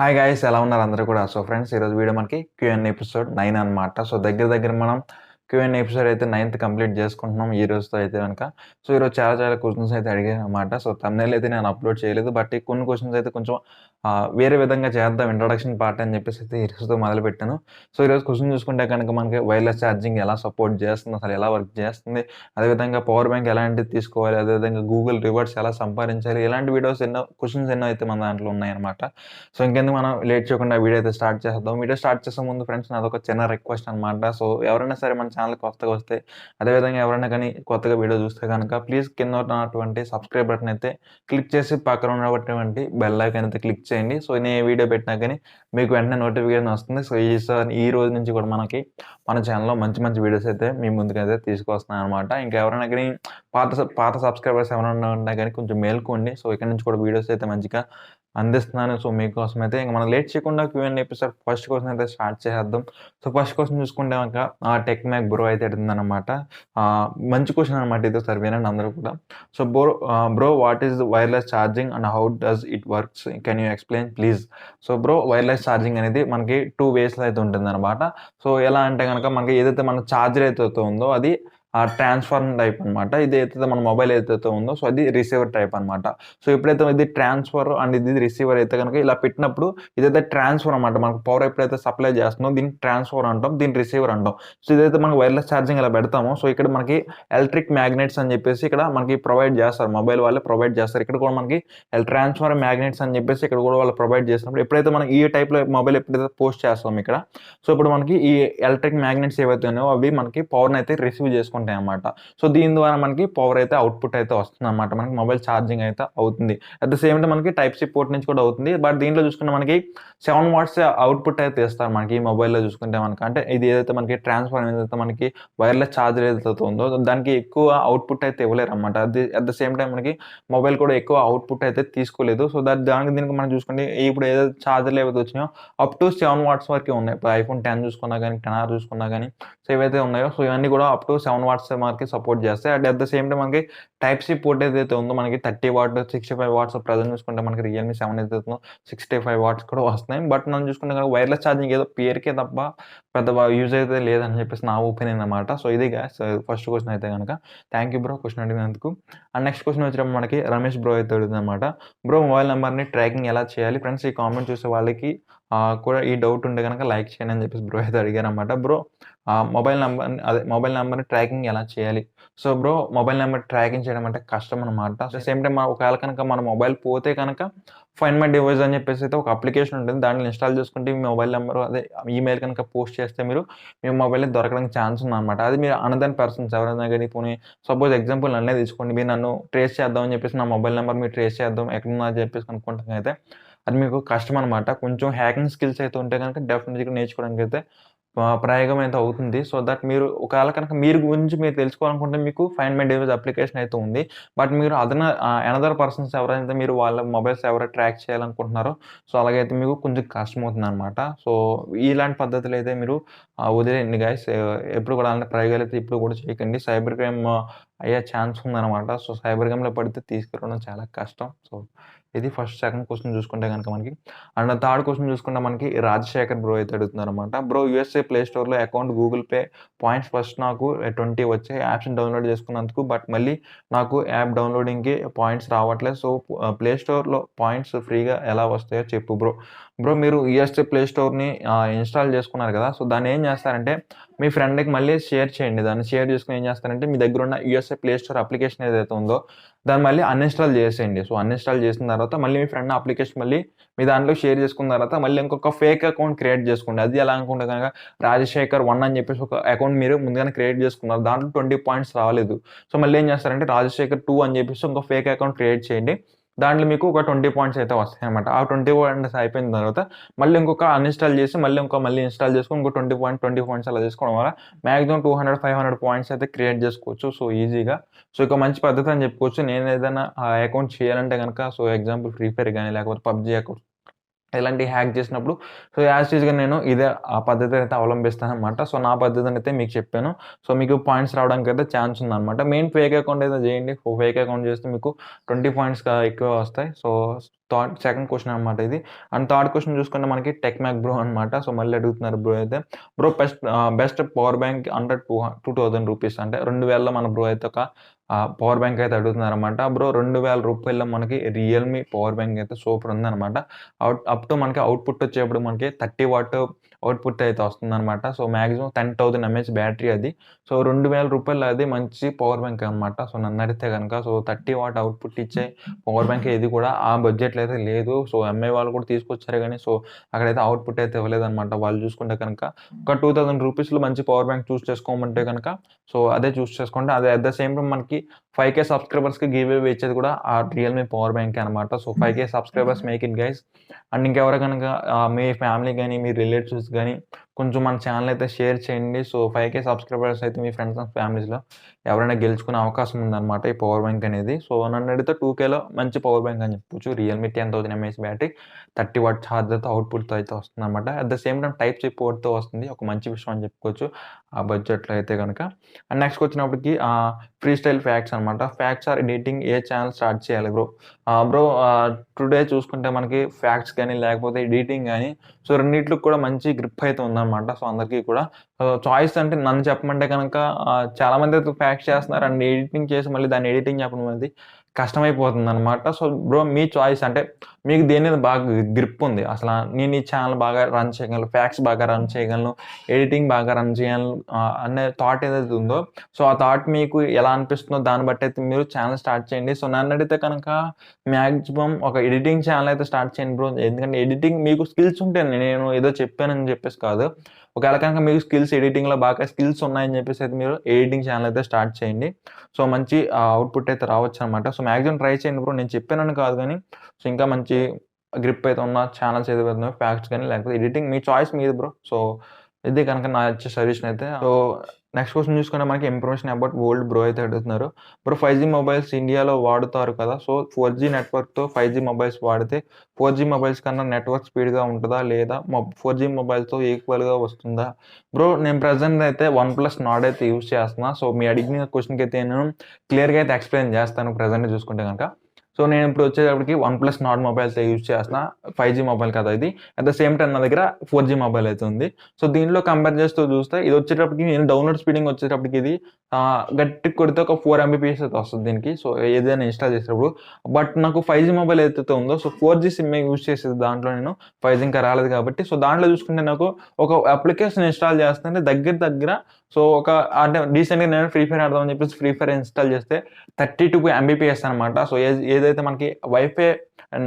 Hi guys ఎలా ఉన్నారు అందరూ కూడా. సో ఫ్రెండ్స్ ఈరోజు వీడియో మనకి క్యూఎన్ ఎపిసోడ్ 9 అనమాట. సో దగ్గర మనం క్యూఎన్ ఎపిసోడ్ అయితే 9th కంప్లీట్ చేసుకుంటున్నాం ఈ రోజుతో అయితే కనుక. సో ఈరోజు చాలా క్వశ్చన్స్ అయితే అడిగారనమాట. సో థంబ్‌నెయిల్ అయితే నేను అప్లోడ్ చేయలేదు. బట్ ఈ కొన్ని క్వశ్చన్స్ అయితే కొంచెం వేరే విధంగా చేద్దాం ఇంట్రొడక్షన్ పార్ట్ అని చెప్పేసి అయితే ఈ రోజుతో మొదలుపెట్టాను. సో ఈరోజు క్వశ్చన్ చూసుకుంటే కనుక మనకి వైర్‌లెస్ ఛార్జింగ్ ఎలా సపోర్ట్ చేస్తుంది, అసలు ఎలా వర్క్ చేస్తుంది, అదేవిధంగా పవర్ బ్యాంక్ ఎలాంటిది తీసుకోవాలి, అదేవిధంగా గూగుల్ రివార్డ్స్ ఎలా సంపాదించాలి, ఇలాంటి వీడియోస్ క్వశ్చన్స్ ఎన్నో అయితే మన దాంట్లో ఉన్నాయన్నమాట. సో ఇంకెందుకు మనం లేట్ చేయకుండా వీడియో అయితే స్టార్ట్ చేద్దాం. వీడియో స్టార్ట్ చేసే ముందు ఫ్రెండ్స్ నాదొక చిన్న రిక్వెస్ట్ అనమాట. సో ఎవరైనా సరే మన ఛానల్ కొత్తగా వస్తే, అదేవిధంగా ఎవరైనా కానీ కొత్తగా వీడియో చూస్తే కనుక ప్లీజ్ కింద ఉన్నటువంటి సబ్స్క్రైబ్ బటన్ అయితే క్లిక్ చేసి పక్కన ఉన్నటువంటి బెల్ ఐకాన్ అయితే క్లిక్ చేయండి. సో నేను ఏ వీడియో పెట్టినా కానీ మీకు వెంటనే నోటిఫికేషన్ వస్తుంది. సో ఈ రోజు నుంచి కూడా మన ఛానల్లో మంచి వీడియోస్ అయితే మీ ముందుకైతే తీసుకొస్తున్నాను అనమాట. ఇంకా ఎవరైనా కానీ పాత సబ్స్క్రైబర్స్ ఎవరైనా ఉన్నా కానీ కొంచెం మేల్కోండి. సో ఇక్కడ నుంచి కూడా వీడియోస్ అయితే మంచిగా అందిస్తున్నాను. సో మీకోసం అయితే ఇంక మనం లేట్ చేయకుండా క్యూఎన్ ఎపిసోడ్ ఫస్ట్ క్వశ్చన్ అయితే స్టార్ట్ చేసేద్దాం. సో ఫస్ట్ క్వశ్చన్ చూసుకుంటే కనుక టెక్ మ్యాక్ బ్రో అయితే అడుగుతుందన్నమాట. మంచి క్వశ్చన్ అనమాట ఇది, ఒకసారి వినండి అందరూ కూడా. So bro what is wireless charging and how does it works, can you explain please. So bro wireless charging అనేది మనకి 2 వేస్లో అయితే ఉంటుందన్నమాట. సో ఎలా అంటే కనుక మనకి ఏదైతే మన ఛార్జర్ అయితే ఉందో అది ట్రాన్స్ఫార్మ్ టైప్ అనమాట. ఇది ఏదైతే మన మొబైల్ ఏదైతే ఉందో సో అది రిసీవర్ టైప్ అనమాట. సో ఎప్పుడైతే ఇది ట్రాన్స్ఫర్ అండ్ ఇది రిసీవర్ అయితే కనుక ఇలా పెట్టినప్పుడు ఇదైతే ట్రాన్స్ఫర్ అనమాట. మనకు పవర్ ఎప్పుడైతే సప్లై చేస్తుందో దీన్ని ట్రాన్స్ఫర్ అంటాం, దీన్ని రిసీవర్ అంటాం. సో ఇదైతే మనకి వైర్లెస్ ఛార్జింగ్ ఇలా పెడతామో సో ఇక్కడ మనకి ఎలక్ట్రిక్ మ్యాగ్నెట్స్ అని చెప్పేసి ఇక్కడ మనకి ప్రొవైడ్ చేస్తారు, మొబైల్ వాళ్ళే ప్రొవైడ్ చేస్తారు. ఇక్కడ కూడా మనకి ట్రాన్స్ఫర్ మ్యాగ్నెట్స్ అని చెప్పేసి ఇక్కడ కూడా వాళ్ళు ప్రొవైడ్ చేసినప్పుడు ఎప్పుడైతే మనం ఈ టైప్లో మొబైల్ ఎప్పుడైతే పోస్ట్ చేస్తాం ఇక్కడ, సో ఇప్పుడు మనకి ఈ ఎలక్ట్రిక్ మ్యాగ్నెట్స్ ఏవైతే ఉన్నాయో అవి మనకి పవర్ని అయితే రిసీవ్ చేసుకుంటాయి అన్నమాట. సో దీని ద్వారా మనకి పవర్ అయితే అవుట్పుట్ అయితే వస్తుంది అనమాట, మనకి మొబైల్ ఛార్జింగ్ అయితే అవుతుంది. అట్ ద సేమ్ టైం మనకి టైప్ సి పోర్ట్ నుంచి కూడా అవుతుంది. బట్ దీంట్లో చూసుకుంటే మనకి 7 వాట్స్ అవుట్పుట్ అయితే ఇస్తారు మనకి ఈ మొబైల్లో చూసుకుంటే. మనకి అంటే ఇది ఏదైతే మనకి ట్రాన్స్ఫర్ ఏదైతే మనకి వైర్లెస్ ఛార్జర్ ఏదైతే ఉందో దానికి ఎక్కువ అవుట్పుట్ అయితే ఇవ్వలేరు అనమాట. అది అట్ ద సేమ్ టైం మనకి మొబైల్ కూడా ఎక్కువ అవుట్పుట్ అయితే తీసుకోలేదు. సో దీనికి మనం చూసుకుంటే ఇప్పుడు ఏదైతే ఛార్జర్లు ఏవైతే వచ్చినాయో అప్ టు 7 వాట్స్ వరకు ఉన్నాయి. ఇప్పుడు ఐఫోన్ 10 చూసుకున్నా కానీ 10R చూసుకున్నా కానీ సో ఏవైతే ఉన్నాయో సో ఇవన్నీ కూడా అప్ టు 7 వాట్స్ మనకి సపోర్ట్ చేస్తాయి. And at the same time మనకి టైప్ సి పోర్ట్ ఏదైతే ఉందో మనకి 30 వాట్ 65 వాట్స్ ప్రజెంట్ చూసుకుంటే మనకి రియల్మీ 7 ఏదైతే ఉందో 65 వాట్స్ కూడా వస్తున్నాయి. బట్ మనం చూసుకుంటే కనుక వైర్లెస్ ఛార్జింగ్ ఏదో పేరుకే తప్ప పెద్ద యూజ్ అయితే లేదని చెప్పేసి నా ఒపీనియన్ అనమాట. సో ఇది ఫస్ట్ క్వశ్చన్ అయితే కనుక. థ్యాంక్ యూ బ్రో క్వశ్చన్ అడిగినందుకు. అండ్ నెక్స్ట్ క్వశ్చన్ వచ్చినప్పుడు మనకి రమేష్ బ్రో అయితే అడుగుతుంది అనమాట. బ్రో మొబైల్ నెంబర్ని ట్రాకింగ్ ఎలా చేయాలి? ఫ్రెండ్స్ ఈ కామెంట్ చూసే వాళ్ళకి కూడా ఈ డౌట్ ఉంటే కనుక లైక్ చేయండి అని చెప్పేసి బ్రో అయితే అడిగారు అనమాట. బ్రో మొబైల్ నెంబర్ని ట్రాకింగ్ ఎలా చేయాలి? So bro mobile number tracking చేయడం అంటే కష్టం అనమాట. సో సేమ్ టైం ఒకవేళ కనుక మన మొబైల్ పోతే కనుక ఫైండ్ మై డివైస్ అని చెప్పేసి అయితే ఒక అప్లికేషన్ ఉంటుంది. దాంట్లో ఇన్స్టాల్ చేసుకుంటే మీ మొబైల్ నెంబర్ అదే ఈమెయిల్ కనుక పోస్ట్ చేస్తే మీ మొబైల్ దొరకడానికి ఛాన్స్ ఉందన్నమాట. అది మీరు అనదర్ పర్సన్స్ ఎవరైనా కానీ పోనీ సపోజ్ ఎగ్జాంపుల్ నన్నే తీసుకోండి, మీరు నన్ను ట్రేస్ చేద్దాం అని చెప్పేసి నా మొబైల్ నెంబర్ మీరు ట్రేస్ చేద్దాం ఎక్కడున్నా అని చెప్పేసి కనుక్కుంటాం అయితే అది మీకు కష్టం అనమాట. కొంచెం హ్యాకింగ్ స్కిల్స్ అయితే ఉంటే కనుక డెఫినెట్గా నేర్చుకోవడానికి అయితే ప్రయోగం అయితే అవుతుంది. సో దట్ మీరు ఒకవేళ కనుక మీరు గురించి మీరు తెలుసుకోవాలనుకుంటే మీకు ఫైండ్ మై డివైస్ అప్లికేషన్ అయితే ఉంది. బట్ మీరు అనదర్ పర్సన్స్ ఎవరైతే మీరు వాళ్ళ మొబైల్స్ ఎవరైతే ట్రాక్ చేయాలనుకుంటున్నారో సో అలాగైతే మీకు కొంచెం కష్టమవుతుందనమాట. సో ఇలాంటి పద్ధతులు అయితే మీరు వదిలేయండి గైస్. ఎప్పుడు కూడా అలాంటి ప్రయోగాలు అయితే ఇప్పుడు కూడా చేయకండి. సైబర్ క్రైమ్ అయ్యే ఛాన్స్ ఉందనమాట. సో సైబర్ క్రైమ్‌లో పడితే తీసుకురావడం చాలా కష్టం. సో ఇది సెకండ్ క్వశ్చన్ చూసుకుంటే గనుక మనకి. అండ్ థర్డ్ క్వశ్చన్ చూసుకుంటే మనకి రాజశేఖర్ బ్రో అయితే అడుగుతున్నారనమాట. బ్రో యూఎస్ఏ ప్లే స్టోర్‌లో account Google pay points first నాకు 20 వచ్చాయి యాప్స్‌ని డౌన్లోడ్ చేసుకున్నందుకు. బట్ మళ్ళీ నాకు యాప్ డౌన్లోడింగ్‌కి పాయింట్స్ రావట్లేదు. సో ప్లే స్టోర్‌లో పాయింట్స్ ఫ్రీగా ఎలా వస్తాయో చెప్పు బ్రో. బ్రో మీరు యూఎస్ఏ ప్లే స్టోర్‌ని ఇన్‌స్టాల్ చేసుకున్నారు కదా! సో దాన్ని ఏం చేస్తారంటే మీ ఫ్రెండ్‌కి మళ్ళీ షేర్ చేయండి. దాన్ని షేర్ చేసుకొని ఏం చేస్తారంటే మీ దగ్గర ఉన్న యూఎస్ఏ ప్లే స్టోర్ అప్లికేషన్ ఏదైతే ఉందో దాన్ని మళ్ళీ అన్‌ఇన్‌స్టాల్ చేసేయండి. సో అన్‌ఇన్‌స్టాల్ చేసిన తర్వాత మళ్ళీ మీ ఫ్రెండ్ అప్లికేషన్ మళ్ళీ మీ దాంట్లో షేర్ చేసుకున్న తర్వాత మళ్ళీ ఇంకొక ఫేక్ అకౌంట్ క్రియేట్ చేసుకోండి. అది ఎలా అనుకుంటే కనుక రాజశేఖర్ 1 అని చెప్పేసి ఒక అకౌంట్ మీరు ముందుగానే క్రియేట్ చేసుకున్నారు. దాంట్లో 20 పాయింట్స్ రాలేదు. సో మళ్ళీ ఏం చేస్తారంటే రాజశేఖర్ 2 అని చెప్పేసి ఇంకో ఫేక్ అకౌంట్ క్రియేట్ చేయండి. దాంట్లో మీకు ఒక 20 పాయింట్స్ అయితే వస్తాయన్నమాట. ఆ 20 పాయింట్స్ అయిపోయిన తర్వాత మళ్ళీ ఇంకొక అన్‌ఇన్‌స్టాల్ చేసి మళ్ళీ ఇన్‌స్టాల్ చేసుకొని ఇంకో 20 పాయింట్స్ అలా చేసుకోవడం వల్ల మాక్సిమం 200, 500 పాయింట్స్ అయితే క్రియేట్ చేసుకోవచ్చు. సో ఈజీగా. సో ఇక మంచి పద్ధతి అని చెప్పుకోవచ్చు. నేను ఏదైనా అకౌంట్ చేయాలంటే గనక సో ఎగ్జాంపుల్ ఫ్రీ ఫైర్ గాని లేకపోతే పబ్‌జీ అకౌంట్ ఇలాంటి హ్యాక్ చేసినప్పుడు సో యాజ్ యూజ్‌గా నేను ఇదే ఆ పద్ధతినైతే అవలంబిస్తాననమాట. సో నా పద్ధతినైతే మీకు చెప్పాను. సో మీకు పాయింట్స్ రావడానికైతే ఛాన్స్ ఉందనమాట. మెయిన్ ఫేక్ అకౌంట్ అయితే చేయండి. ఫేక్ అకౌంట్ చేస్తే మీకు 20 పాయింట్స్ ఎక్కువ వస్తాయి. సో సెకండ్ క్వెషన్ అనమాట ఇది. అండ్ థర్డ్ క్వెషన్ చూసుకుంటే మనకి టెక్ మ్యాక్ బ్రో అనమాట. సో మళ్ళీ అడుగుతున్నారు బ్రో అయితే. Bro best power bank under 2000 rupees అంటే 2000లో మన బ్రో అయితే ఒక పవర్ బ్యాంక్ అయితే అడుగుతున్నారనమాట. బ్రో రూ. 2000 మనకి రియల్‌మీ పవర్ బ్యాంక్ అయితే సూపర్ ఉందనమాట. అప్ టు మనకి అవుట్‌పుట్ వచ్చేప్పుడు మనకి 30 వాట్ అవుట్‌పుట్ అయితే వస్తుందనమాట. సో మాక్సిమం 10,000 ఎంఏహెచ్ బ్యాటరీ అది. సో రూ. 2000 అది మంచి పవర్ బ్యాంక్ అనమాట. సో నన్నడిగితే గనక సో 30 వాట్ అవుట్‌పుట్ ఇచ్చే పవర్ బ్యాంక్ ఏది కూడా ఆ బడ్జెట్‌లో అయితే లేదు. సో ఎంఐ వాళ్ళు కూడా తీసుకొచ్చారు గానీ సో అక్కడైతే అవుట్‌పుట్ అయితే ఇవ్వలేదనమాట. వాళ్ళు చూసుకుంటే కనుక ఒక 2000 రూపీస్‌లో మంచి పవర్ బ్యాంక్ చూస్ చేసుకోమంటే గనక సో అదే చూస్ చేసుకోండి. అదే అట్ ద సేమ్ టైమ్ మనకి 5,000 సబ్స్క్రైబర్స్‌కి గివ్ అవే ఇచ్చేది కూడా ఆ రియల్‌మీ పవర్ బ్యాంకే అనమాట. So 5,000 subscribers make it guys. And ఇంకెవరు గనక మీ ఫ్యామిలీ గాని, మీ రిలేటివ్స్ గాని కొంచెం మన ఛానెల్ అయితే షేర్ చేయండి. సో 5,000 సబ్స్క్రైబర్స్ అయితే మీ ఫ్రెండ్స్ అండ్ ఫ్యామిలీస్‌లో ఎవరైనా గెలుచుకునే అవకాశం ఉందనమాట ఈ పవర్ బ్యాంక్ అనేది. సో నన్నడిగితే 2,000లో మంచి పవర్ బ్యాంక్ అని చెప్పొచ్చు. రియల్‌మీ 10,000 ఎంఏహెచ్ బ్యాటరీ 30 వాట్ ఛార్జర్‌తో అవుట్‌పుట్‌తో అయితే వస్తుందనమాట. At the same time type C పోర్ట్‌తో వస్తుంది. ఒక మంచి విషయం అని చెప్పుకోవచ్చు. ఆ బడ్జెట్‌లో అయితే గనక. అండ్ నెక్స్ట్ వచ్చినప్పటికి ఫ్రీ స్టైల్ ఫ్యాక్ట్స్ అనమాట. ఫ్యాక్ట్స్ ఆర్ ఎడిటింగ్ ఏ ఛానెల్ స్టార్ట్ చేయాలి బ్రో? బ్రో టుడే చూసుకుంటే మనకి ఫ్యాక్ట్స్ గాని, లేకపోతే ఎడిటింగ్ గాని సో రెండిట్లికి కూడా మంచి గ్రిప్ అయితే ఉందనమాట. సో అందరికీ కూడా చాయిస్ అంటే నన్ను చెప్పమంటే గనక చాలామంది అయితే ఫ్యాక్ట్స్ చేస్తున్నారు. అండ్ ఎడిటింగ్ చేసి మళ్ళీ దాన్ని ఎడిటింగ్ చెప్పడం అనేది కష్టమైపోతుందనమాట. సో బ్రో మీ చాయిస్ అంటే మీకు దేని మీద బాగా గ్రిప్ ఉంది. అసల నేను ఈ ఛానెల్ బాగా రన్ చేయగలను, ఫ్యాక్ట్స్ బాగా రన్ చేయగలను, ఎడిటింగ్ బాగా రన్ చేయగలను అనే థాట్ ఏదైతే ఉందో సో ఆ థాట్ మీకు ఎలా అనిపిస్తుందో దాన్ని బట్టి అయితే మీరు ఛానెల్ స్టార్ట్ చేయండి. సో నన్నడిగితే కనుక మాక్సిమం ఒక ఎడిటింగ్ ఛానెల్ అయితే స్టార్ట్ చేయండి బ్రో. ఎందుకంటే ఎడిటింగ్ మీకు స్కిల్స్ ఉంటేనే నేను ఏదో చెప్పానని చెప్పేసి కాదు. ఒకవేళ కనుక మీకు ఎడిటింగ్‌లో బాగా స్కిల్స్ ఉన్నాయని చెప్పేసి అయితే మీరు ఎడిటింగ్ ఛానెల్ అయితే స్టార్ట్ చేయండి. సో మంచి అవుట్‌పుట్ అయితే రావచ్చనమాట. సో మాక్సిమం ట్రై చేయండి బ్రో. నేను చెప్పానని కాదు గానీ సో ఇంకా మంచి గ్రిప్ అయితే ఉన్న ఛానెల్స్ ఏదైతే ఉన్నాయో ఫ్యాక్ట్స్ గాని లేకపోతే ఎడిటింగ్ మీ చాయిస్ మీది బ్రో. సో ఇది కనుక నా ఇచ్చే సజెషన్ అయితే. సో నెక్స్ట్ క్వెషన్ చూసుకుంటే మనకి ఇన్ఫర్మేషన్ అబౌట్ వరల్డ్ బ్రో అయితే అడుగుతున్నారు. బ్రో 5జీ మొబైల్స్ ఇండియాలో వాడుతారు కదా! సో 4జీ నెట్వర్క్‌తో 5జీ మొబైల్స్ వాడితే 4జీ మొబైల్స్ కన్నా నెట్వర్క్ స్పీడ్‌గా ఉంటదా? లేదా 4జీ మొబైల్‌తో ఈక్వల్‌గా వస్తుందా? బ్రో నేను ప్రెజెంట్ అయితే వన్ ప్లస్ నార్డ్ అయితే యూజ్ చేస్తున్నా. సో మీరు అడిగిన క్వెషన్‌కి అయితే నేను క్లియర్‌గా అయితే ఎక్స్‌ప్లెయిన్ చేస్తాను ప్రెజెంట్ చూసుకుంటే గనక. సో నేను ఇప్పుడు వచ్చేటప్పటికి one plus Nord mobiles use చేస్తున్నా. 5జీ మొబైల్ కదా ఇది. అట్ ద సేమ్ టైమ్ నా దగ్గర 4జీ మొబైల్ అయితే ఉంది. సో దీనిలో కంపేర్ చేస్తూ చూస్తే ఇది వచ్చేటప్పటికి నేను డౌన్‌లోడ్ స్పీడింగ్ వచ్చేటప్పటికి ఇది గట్టిగా కొడితే ఒక 4 ఎంబీపీఎస్ అయితే వస్తది దీనికి. సో ఏదైనా ఇన్‌స్టాల్ చేసేటప్పుడు. బట్ నాకు 5జీ మొబైల్ ఏదైతే ఉందో సో 4జీ సిమ్మే యూజ్ చేసేది దాంట్లో నేను. 5జీ ఇంకా రాలేదు కాబట్టి. సో దాంట్లో చూసుకుంటే నాకు ఒక అప్లికేషన్ ఇన్‌స్టాల్ చేస్తుంటే దగ్గర దగ్గర సో ఒక అంటే రీసెంట్‌గా నేను ఫ్రీ ఫైర్ ఆడదామని చెప్పేసి ఫ్రీ ఫైర్ ఇన్‌స్టాల్ చేస్తే 32 ఎంబీపీఎస్ అనమాట. సో ఏదైతే మనకి వైఫై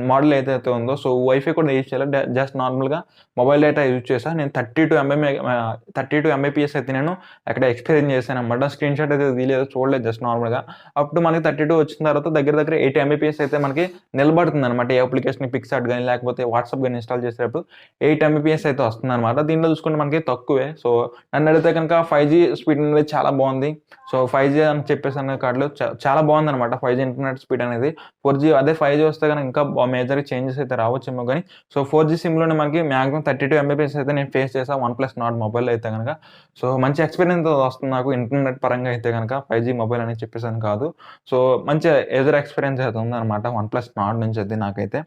మోడల్ ఏదైతే ఉందో సో వైఫై కూడా యూజ్ చేయలేదు. జస్ట్ నార్మల్‌గా మొబైల్ డేటా యూజ్ చేశా. నేను 32 ఎంబీపీఎస్ అయితే నేను అక్కడ ఎక్స్‌పీరియన్స్ చేశాననమాట. స్క్రీన్ షాట్ అయితే తీయలేదు, చూడలేదు జస్ట్ నార్మల్‌గా. అప్పుడు మనకి 32 వచ్చిన తర్వాత దగ్గర దగ్గర 80 ఎంబీపీఎస్ అయితే మనకి నిలబడుతుందనమాట. ఏ అప్లికేషన్ పిక్సార్ట్ గాని లేకపోతే వాట్సాప్ గాని ఇన్‌స్టాల్ చేసేటప్పుడు 8 ఎంబీపీఎస్ అయితే వస్తుందనమాట. దీనిలో చూసుకుంటే మనకి తక్కువే. సో నన్నడిగితే కనుక 5జీ స్పీడ్ అనేది చాలా బావుంది. సో 5జీ అని చెప్పేసనే కాదులో చాలా బావుందనమాట 5జీ ఇంటర్నెట్ స్పీడ్ అనేది. 4జీ అదే 5జీ వస్తే గనక ఇంకా మేజర్‌గా చేంజెస్ అయితే రావచ్చేమో గానీ, సో 4జీ సిమ్‌లోనే మనకి మాక్సిమం 32 ఎంబీపీఎస్ అయితే నేను ఫేస్ చేశా వన్ ప్లస్ నార్డ్ మొబైల్‌లో అయితే గనక. సో మంచి ఎక్స్‌పీరియన్స్ వస్తుంది నాకు ఇంటర్నెట్ పరంగా అయితే గనక 5జీ మొబైల్ అని చెప్పేసని కాదు. సో మంచి ఎదురు ఎక్స్‌పీరియన్స్ అయితే ఉందనమాట వన్ ప్లస్ నార్డ్ నుంచి అయితే నాకైతే.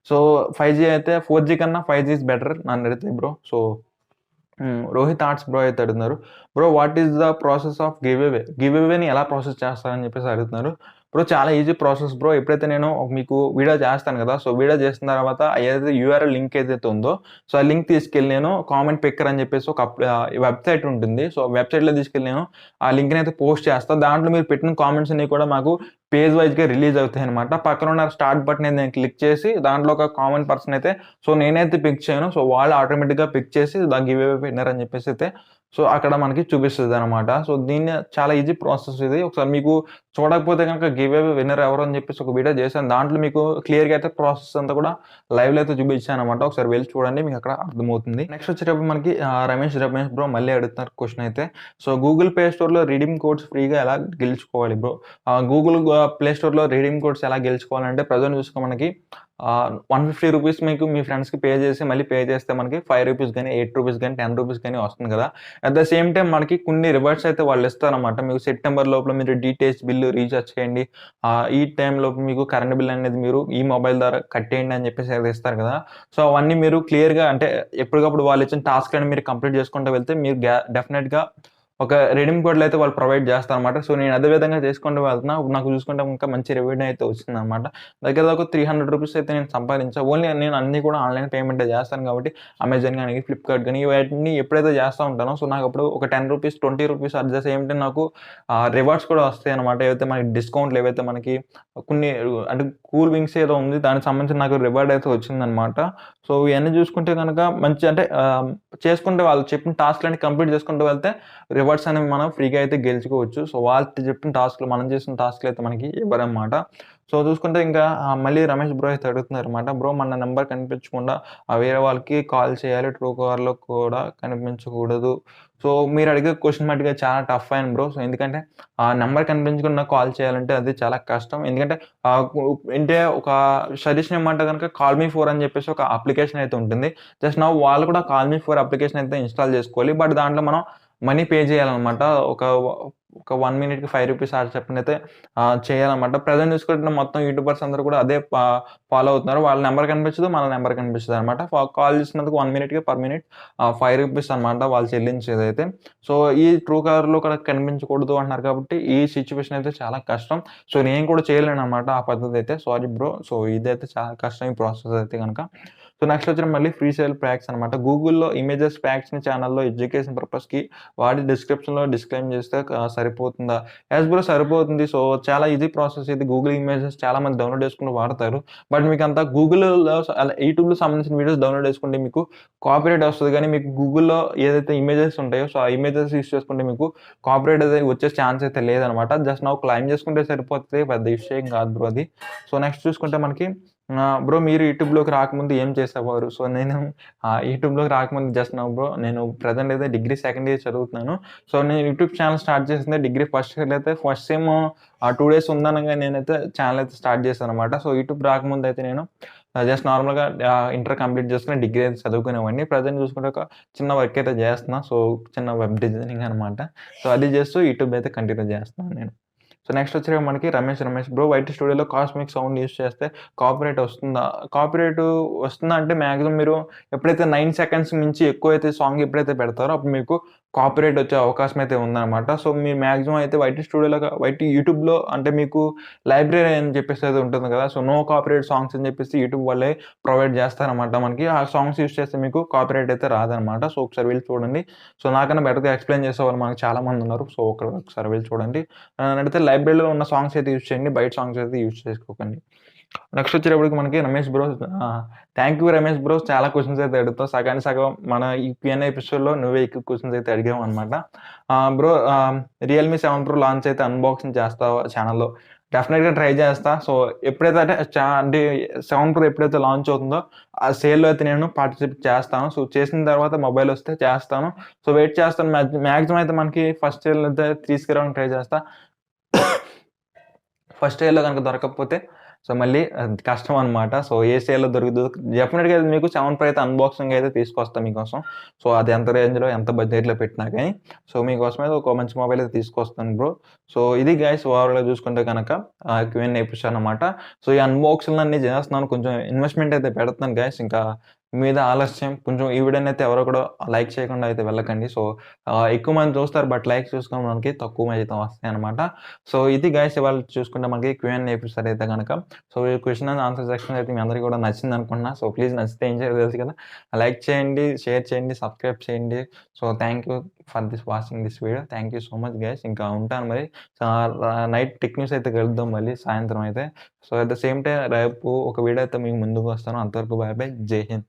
సో 5జీ అయితే 4జీ కన్నా 5జీ ఈస్ బెటర్ నన్నడిగితే bro. So Rohit arts bro అయితే అడుగుతున్నారు. Bro what is the process of giveaway? గివ్ అవేని ఎలా ప్రాసెస్ చేస్తారని చెప్పేసి అడుగుతున్నారు. బ్రో చాలా ఈజీ ప్రాసెస్ బ్రో. ఎప్పుడైతే నేను మీకు వీడియో చేస్తాను కదా! సో వీడియో చేసిన తర్వాత ఏదైతే యూఆర్ఎల్ లింక్ ఏదైతే ఉందో సో ఆ లింక్ తీసుకెళ్ళి నేను కామెంట్ పిక్కర్ అని చెప్పేసి ఒక వెబ్‌సైట్ ఉంటుంది. సో వెబ్‌సైట్‌లో తీసుకెళ్ళి నేను ఆ లింక్‌ని అయితే పోస్ట్ చేస్తా. దాంట్లో మీరు పెట్టిన కామెంట్స్ అన్ని కూడా మాకు పేజ్ వైస్‌గా రిలీజ్ అవుతాయన్నమాట. పక్కన ఉన్న స్టార్ట్ బటన్ మీద నేను క్లిక్ చేసి దాంట్లో ఒక కామెంట్ పర్సన్ అయితే సో నేనైతే పిక్ చేయను. సో వాళ్ళు ఆటోమేటిక్‌గా పిక్ చేసి ద గివ్ అవే విన్నర్ అని చెప్పేసి అయితే సో అక్కడ మనకి చూపిస్తదనమాట. సో దీన్ని చాలా ఈజీ ప్రాసెస్ ఇది. ఒకసారి మీకు చూడకపోతే గనక గివ్ అవే విన్నర్ ఎవరు అని చెప్పేసి ఒక వీడియో చేశాను. దాంట్లో మీకు క్లియర్‌గా అయితే ప్రాసెస్ అంతా కూడా లైవ్‌లో అయితే చూపించాననమాట. ఒకసారి వెళ్లి చూడండి. మీకు అక్కడ అర్థమవుతుంది. నెక్స్ట్ వచ్చేటప్పుడు మనకి రమేష్ బ్రో మళ్ళీ అడుగుతున్నారు క్వెషన్ అయితే. సో గూగుల్ ప్లే స్టోర్‌లో రిడీమ్ కోడ్స్ ఫ్రీగా ఎలా గెలుచుకోవాలి బ్రో? గూగుల్ ప్లే స్టోర్‌లో రిడీమ్ కోడ్స్ ఎలా గెలుచుకోవాలంటే ప్రెజెంట్ చూసుకో మనకి ₹150 మీకు మీ ఫ్రెండ్స్‌కి పే చేసి మళ్ళీ పే చేస్తే మనకి ₹5 గాని, ₹8 గాని, ₹10 గాని వస్తుంది కదా! అట్ ద సేమ్ టైమ్ మనకి కొన్ని రివార్డ్స్ అయితే వాళ్ళు ఇస్తారన్నమాట. మీకు సెప్టెంబర్ లోపల మీరు డీటీహెచ్ బిల్లు రీచార్జ్ చేయండి. ఈ టైం లోపు మీకు కరెంట్ బిల్ అనేది మీరు ఈ మొబైల్ ద్వారా కట్టేయండి అని చెప్పేసి అది ఇస్తారు కదా! సో, అవన్నీ మీరు క్లియర్‌గా అంటే ఎప్పటికప్పుడు వాళ్ళు ఇచ్చిన టాస్క్‌లని మీరు కంప్లీట్ చేసుకుంటూ వెళ్తే మీరు డెఫినిట్‌గా ఒక రెడీమ్ కోడ్‌లు అయితే వాళ్ళు ప్రొవైడ్ చేస్తారన్నమాట. సో, నేను అదే విధంగా చేసుకుంటూ వెళ్తున్నా. నాకు చూసుకుంటే ఇంకా మంచి రెవెన్యూ అయితే వచ్చిందన్నమాట. దగ్గర దగ్గర ₹300 అయితే నేను సంపాదించా. ఓన్లీ నేను అన్నీ కూడా ఆన్‌లైన్ పేమెంటే చేస్తాను కాబట్టి అమెజాన్ గాని, ఫ్లిప్‌కార్ట్ గాని ఇవన్నీ ఎప్పుడైతే చేస్తా ఉంటానో సో, నాకప్పుడు ఒక ₹10, ₹20 అట్ ద సేమ్ టైమ్ నాకు రివార్డ్స్ కూడా వస్తాయన్నమాట. ఏవైతే మనకి డిస్కౌంట్‌లు ఏవైతే మనకి కొన్ని అంటే కూల్ వింగ్స్ ఏదో ఉంది. దానికి సంబంధించి నాకు రివార్డ్ అయితే వచ్చిందన్నమాట. సో, ఇయన్నీ చూసుకుంటే గనక మంచి అంటే చేసుకుంటే వాళ్ళు చెప్పిన టాస్క్‌లన్నీ కంప్లీట్ చేసుకుంటూ వెళ్తే రివార్డ్స్ అనేవి మనం ఫ్రీగా అయితే గెలుచుకోవచ్చు. సో, వాళ్ళు చెప్పిన టాస్క్‌లు మనం చేసిన టాస్క్‌లు అయితే మనకి ఇవ్వరన్నమాట. సో, చూసుకుంటే ఇంకా మళ్ళీ రమేష్ బ్రో అయితే అడుగుతున్నారన్నమాట. బ్రో మన నంబర్ కనిపించకుండా వేరే వాళ్ళకి కాల్ చేయాలి. ట్రూ కాలర్‌లో కూడా కనిపించకూడదు. సో, మీరు అడిగే క్వెషన్ మట్టుగా చాలా టఫ్ అయింది బ్రో. సో, ఎందుకంటే నంబర్ కనిపించకుండా కాల్ చేయాలంటే అది చాలా కష్టం. ఎందుకంటే అంటే ఒక సజెషన్ ఇమ్మంటే గనుక కాల్ మీ ఫోర్ అని చెప్పేసి ఒక అప్లికేషన్ అయితే ఉంటుంది. జస్ట్ నౌ వాళ్ళు కూడా కాల్ మీ ఫోర్ అప్లికేషన్ అయితే ఇన్‌స్టాల్ చేసుకోవాలి. బట్ దాంట్లో మనం మనీ పే చేయాలన్నమాట. ఒక ఒక 1 మినిట్‌కి ₹5 అలా చొప్పునైతే చేయాలన్నమాట. ప్రెజెంట్ చూసుకుంటే మొత్తం యూట్యూబర్స్ అందరూ కూడా అదే ఫాలో అవుతున్నారు. వాళ్ళ నంబర్ కనిపించదు. మన నంబర్ కనిపించదన్నమాట. కాల్ చేసినందుకు 1 మినిట్‌కి పర్ మినిట్ ₹5 అన్నమాట వాళ్ళు చెల్లించేదైతే. సో, ఈ ట్రూ కాలర్‌లో కూడా కనిపించకూడదు అంటున్నారు కాబట్టి ఈ సిట్యుయేషన్ అయితే చాలా కష్టం. సో, నేను కూడా చేయలేనన్నమాట ఆ పద్ధతి అయితే. Sorry bro. సో, ఇదైతే చాలా కష్టం ఈ ప్రాసెస్ అయితే గనక. సో, నెక్స్ట్ వచ్చి మళ్ళీ ఫ్రీ సేల్ ప్యాక్స్ అన్నమాట. గూగుల్‌లో ఇమేజెస్ ప్యాక్స్‌ని ఛానెల్‌లో ఎడ్యుకేషన్ పర్పస్‌కి వాడి డిస్క్రిప్షన్‌లో డిస్క్లైమ్ చేస్తే సరిపోతుందా? యెస్ బ్రో సరిపోతుంది. సో, చాలా ఈజీ ప్రాసెస్ ఇది. గూగుల్ ఇమేజెస్ చాలా మంది డౌన్‌లోడ్ చేసుకొని వాడతారు. బట్ మీకంతా గూగుల్‌లో అలా యూట్యూబ్‌లో సంబంధించిన వీడియోస్ డౌన్‌లోడ్ చేసుకుంటే మీకు కాపీరైట్ వస్తది గానీ, మీకు గూగుల్‌లో ఏదైతే ఇమేజెస్ ఉంటాయో, సో, ఆ ఇమేజెస్ యూజ్ చేసుకుంటే మీకు కాపీరైట్ అనేది వచ్చే ఛాన్స్ అయితే లేదనమాట. జస్ట్ నౌ క్లెయిమ్ చేసుకుంటే సరిపోతది. పెద్ద ఇష్యూ ఏం కాదు బ్రో అది. సో, నెక్స్ట్ చూసుకుంటే మనకి బ్రో మీరు యూట్యూబ్‌లోకి రాకముందు ఏం చేసేవారు? సో, నేను యూట్యూబ్‌లోకి రాకముందు జస్ట్ నౌ బ్రో నేను ప్రెజెంట్ అయితే డిగ్రీ సెకండ్ ఇయర్ చదువుతున్నాను. సో, నేను యూట్యూబ్ ఛానెల్ స్టార్ట్ చేసింది డిగ్రీ ఫస్ట్ ఇయర్‌లో అయితే ఫస్ట్ సెమ్ 2 డేస్ ఉందనంగా నేనైతే ఛానెల్ అయితే స్టార్ట్ చేశాననమాట. సో, యూట్యూబ్ రాకముందయితే నేను జస్ట్ నార్మల్‌గా ఇంటర్ కంప్లీట్ చేసుకొని డిగ్రీ అయితే చదువుకునేవాడిని. ప్రెజెంట్ చూసుకుంటే ఒక చిన్న వర్క్ అయితే చేస్తున్నా. సో, చిన్న వెబ్ డిజైనింగ్ అనమాట. సో, అది చేస్తూ యూట్యూబ్ అయితే కంటిన్యూ చేస్తున్నాను నేను. సో, నెక్స్ట్ వచ్చేసి మనకి రమేష్ బ్రో వైటీ స్టూడియోలో కాస్మిక్ సౌండ్ యూజ్ చేస్తే కాపీరైట్ వస్తుందా? కాపీరైట్ వస్తుందా అంటే మాక్సిమం మీరు ఎప్పుడైతే 9 సెకండ్స్ మించి ఎక్కువైతే సాంగ్ ఎప్పుడైతే పెడతారో అప్పుడు మీకు కాపీరైట్ వచ్చే అవకాశం అయితే ఉందనమాట. సో, మీరు మాక్సిమం అయితే వైటీ యూట్యూబ్‌లో అంటే మీకు లైబ్రరీ అని చెప్పేసి అది ఉంటుంది కదా! సో, నో కాపీరైట్ సాంగ్స్ అని చెప్పేసి యూట్యూబ్ వాళ్ళే ప్రొవైడ్ చేస్తారనమాట మనకి. ఆ సాంగ్స్ యూజ్ చేస్తే మీకు కాపీరైట్ అయితే రాదనమాట. సో, ఒకసారి వెళ్లి చూడండి. సో, నాకన్నా బెటర్‌గా ఎక్స్‌ప్లెయిన్ చేసేవాళ్ళు మనకు చాలా మందున్నారు. సో, ఒకసారి వెళ్లి చూడండి. నన్నడిగితే లైబ్రరీలో ఉన్న సాంగ్స్ అయితే యూజ్ చేయండి. బయట సాంగ్స్ అయితే యూజ్ చేసుకోకండి. నెక్స్ట్ వచ్చేటప్పటికి మనకి Ramesh bro thank you Ramesh bro. చాలా క్వెషన్స్ అయితే అడుగుతావు. సగానికి సగం మన ఈ Q&A ఎపిసోడ్‌లో నువ్వే ఎక్కువ క్వెషన్స్ అయితే అడిగావనమాట. బ్రో రియల్‌మీ 7 ప్రో లాంచ్ అయితే అన్బాక్సింగ్ చేస్తావా ఛానెల్‌లో? డెఫినిట్‌గా ట్రై చేస్తా. సో, ఎప్పుడైతే అంటే అంటే 7 ప్రో ఎప్పుడైతే లాంచ్ అవుతుందో ఆ సేల్‌లో అయితే నేను పార్టిసిపేట్ చేస్తాను. సో, చేసిన తర్వాత మొబైల్ వస్తే చేస్తాను. సో, వెయిట్ చేస్తాను. మాక్సిమం అయితే మనకి ఫస్ట్ సేల్ అయితే తీసుకురావడానికి ట్రై చేస్తా. ఫస్ట్ ఇయర్‌లో గనుక దొరకకపోతే సో, మళ్ళీ కష్టం అనమాట. సో, ఏ సేల్‌లో దొరుకుతదో డెఫినిట్‌గా మీకు 7 ప్రో అయితే అన్బాక్సింగ్ అయితే తీసుకొస్తా మీకోసం. సో, అది ఎంత రేంజ్‌లో, ఎంత బడ్జెట్‌లో పెట్టినా గాని. సో, మీకోసం అయితే ఒక మంచి మొబైల్ అయితే తీసుకొస్తాను బ్రో. సో, ఇది గైస్ ఓవరాల్‌గా చూసుకుంటే గనక Q&A ఎపిసోడ్ అనమాట. సో, ఈ అన్బాక్సింగ్‌లన్నీ చేస్తున్నాను. కొంచెం ఇన్వెస్ట్‌మెంట్ అయితే పెడుతున్నాను గైస్. ఇంకా మీద ఆలస్యం కొంచెం ఈ వీడియోని అయితే ఎవరో కూడా లైక్ చేయకుండా అయితే వెళ్ళకండి. సో, ఎక్కువ మంది చూస్తారు బట్ లైక్స్ చూసుకొని మనకి తక్కువ అయితే వస్తాయన్నమాట. సో, ఇది గైస్ ఇవాళ చూసుకుంటే మనకి Q&A ఎపిసోడ్ అయితే గనక. సో, ఈ క్వెషన్ అండ్ ఆన్సర్ సెక్షన్ అయితే మీ అందరికి కూడా నచ్చిందనుకుంటున్నా. సో, ప్లీజ్ నచ్చితే ఏం చేయాలో తెలుసు కదా! లైక్ చేయండి, షేర్ చేయండి, సబ్స్క్రైబ్ చేయండి. So, thank you for watching this video. Thank you so much guys. ఇంకా ఉంటాను మరి. నైట్ టెక్ న్యూస్ అయితే కలుద్దాం మళ్ళీ సాయంత్రం అయితే. So, at the same time రేపు ఒక వీడియో అయితే మీకు ముందుకు వస్తాను. అంతవరకు బై బై. జై హింద్.